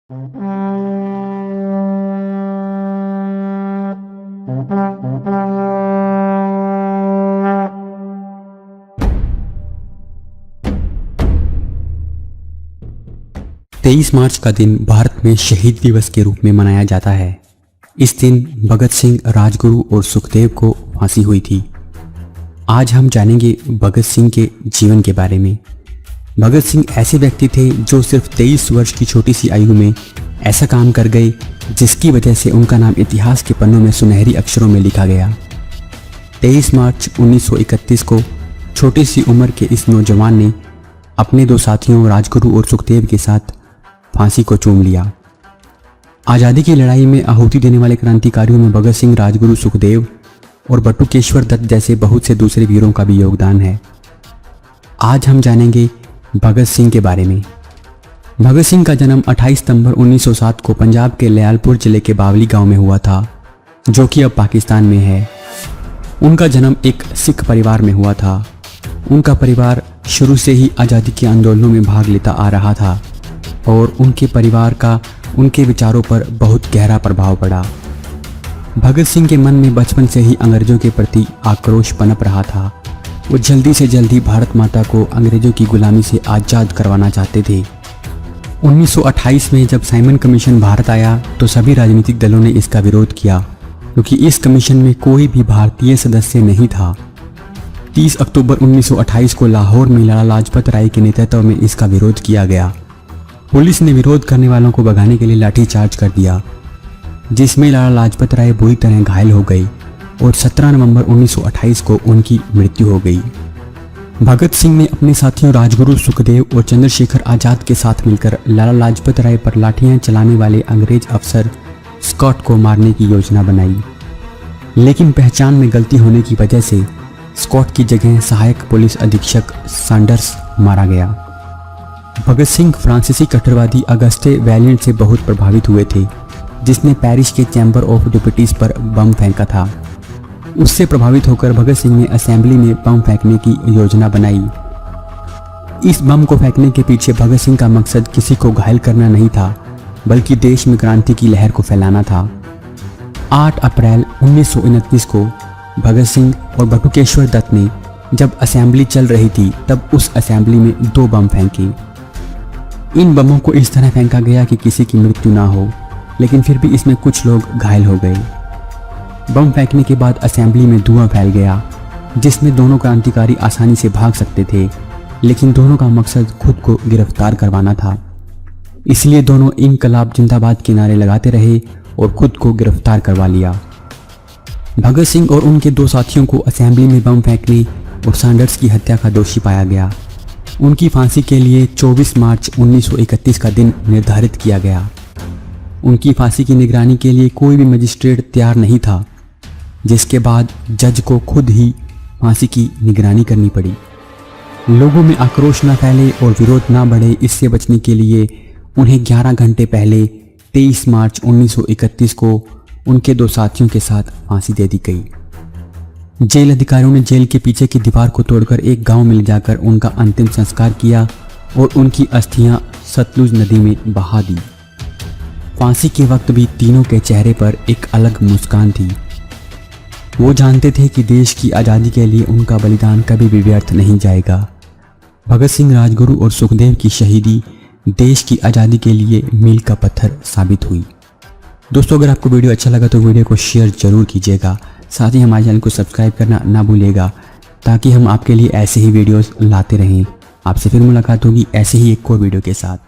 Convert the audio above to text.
23 मार्च का दिन भारत में शहीद दिवस के रूप में मनाया जाता है। इस दिन भगत सिंह, राजगुरु और सुखदेव को फांसी हुई थी। आज हम जानेंगे भगत सिंह के जीवन के बारे में। भगत सिंह ऐसे व्यक्ति थे जो सिर्फ 23 वर्ष की छोटी सी आयु में ऐसा काम कर गए जिसकी वजह से उनका नाम इतिहास के पन्नों में सुनहरी अक्षरों में लिखा गया। 23 मार्च 1931 को छोटी सी उम्र के इस नौजवान ने अपने दो साथियों राजगुरु और सुखदेव के साथ फांसी को चूम लिया। आज़ादी की लड़ाई में आहुति देने वाले क्रांतिकारियों में भगत सिंह, राजगुरु, सुखदेव और बटुकेश्वर दत्त जैसे बहुत से दूसरे वीरों का भी योगदान है। आज हम जानेंगे भगत सिंह के बारे में। भगत सिंह का जन्म 28 सितंबर 1907 को पंजाब के लयालपुर जिले के बावली गांव में हुआ था, जो कि अब पाकिस्तान में है। उनका जन्म एक सिख परिवार में हुआ था। उनका परिवार शुरू से ही आज़ादी के आंदोलनों में भाग लेता आ रहा था और उनके परिवार का उनके विचारों पर बहुत गहरा प्रभाव पड़ा। भगत सिंह के मन में बचपन से ही अंग्रेजों के प्रति आक्रोश पनप रहा था। वो जल्दी से जल्दी भारत माता को अंग्रेजों की गुलामी से आज़ाद करवाना चाहते थे। 1928 में जब साइमन कमीशन भारत आया तो सभी राजनीतिक दलों ने इसका विरोध किया, क्योंकि इस कमीशन में कोई भी भारतीय सदस्य नहीं था। 30 अक्टूबर 1928 को लाहौर में लाला लाजपत राय के नेतृत्व में इसका विरोध किया गया। पुलिस ने विरोध करने वालों को भगाने के लिए लाठीचार्ज कर दिया, जिसमें लाला लाजपत राय बुरी तरह घायल हो गई और 17 नवंबर 1928 को उनकी मृत्यु हो गई। भगत सिंह ने अपने साथियों राजगुरु, सुखदेव और चंद्रशेखर आजाद के साथ मिलकर लाला लाजपत राय पर लाठियां चलाने वाले अंग्रेज अफसर स्कॉट को मारने की योजना बनाई, लेकिन पहचान में गलती होने की वजह से स्कॉट की जगह सहायक पुलिस अधीक्षक सैंडर्स मारा गया। भगत सिंह फ्रांसीसी कट्टरवादी अगस्टे वैलियंट से बहुत प्रभावित हुए थे, जिसने पेरिस के चैम्बर ऑफ डिप्यूटीज पर बम फेंका था। उससे प्रभावित होकर भगत सिंह ने असेंबली में बम फेंकने की योजना बनाई। इस बम को फेंकने के पीछे भगत सिंह का मकसद किसी को घायल करना नहीं था, बल्कि देश में क्रांति की लहर को फैलाना था। 8 अप्रैल 1929 को भगत सिंह और बटुकेश्वर दत्त ने जब असेंबली चल रही थी तब उस असेंबली में 2 बम फेंके। इन बमों को इस तरह फेंका गया कि किसी की मृत्यु ना हो, लेकिन फिर भी इसमें कुछ लोग घायल हो गए। बम फेंकने के बाद असेंबली में धुआं फैल गया, जिसमें दोनों क्रांतिकारी आसानी से भाग सकते थे, लेकिन दोनों का मकसद खुद को गिरफ्तार करवाना था। इसलिए दोनों इनकलाब जिंदाबाद के नारे लगाते रहे और खुद को गिरफ्तार करवा लिया। भगत सिंह और उनके 2 साथियों को असेंबली में बम फेंकने और सैंडर्स की हत्या का दोषी पाया गया। उनकी फांसी के लिए 24 मार्च 1931 का दिन निर्धारित किया गया। उनकी फांसी की निगरानी के लिए कोई भी मजिस्ट्रेट तैयार नहीं था, जिसके बाद जज को खुद ही फांसी की निगरानी करनी पड़ी। लोगों में आक्रोश न फैले और विरोध न बढ़े, इससे बचने के लिए उन्हें 11 घंटे पहले 23 मार्च 1931 को उनके 2 साथियों के साथ फांसी दे दी गई। जेल अधिकारियों ने जेल के पीछे की दीवार को तोड़कर एक गांव में ले जाकर उनका अंतिम संस्कार किया और उनकी अस्थियां सतलुज नदी में बहा दी। फांसी के वक्त भी तीनों के चेहरे पर एक अलग मुस्कान थी। वो जानते थे कि देश की आज़ादी के लिए उनका बलिदान कभी भी व्यर्थ नहीं जाएगा। भगत सिंह, राजगुरु और सुखदेव की शहीदी देश की आज़ादी के लिए मील का पत्थर साबित हुई। दोस्तों, अगर आपको वीडियो अच्छा लगा तो वीडियो को शेयर जरूर कीजिएगा। साथ ही हमारे चैनल को सब्सक्राइब करना ना भूलिएगा, ताकि हम आपके लिए ऐसे ही वीडियोस लाते रहें। आपसे फिर मुलाकात होगी ऐसे ही एक और वीडियो के साथ।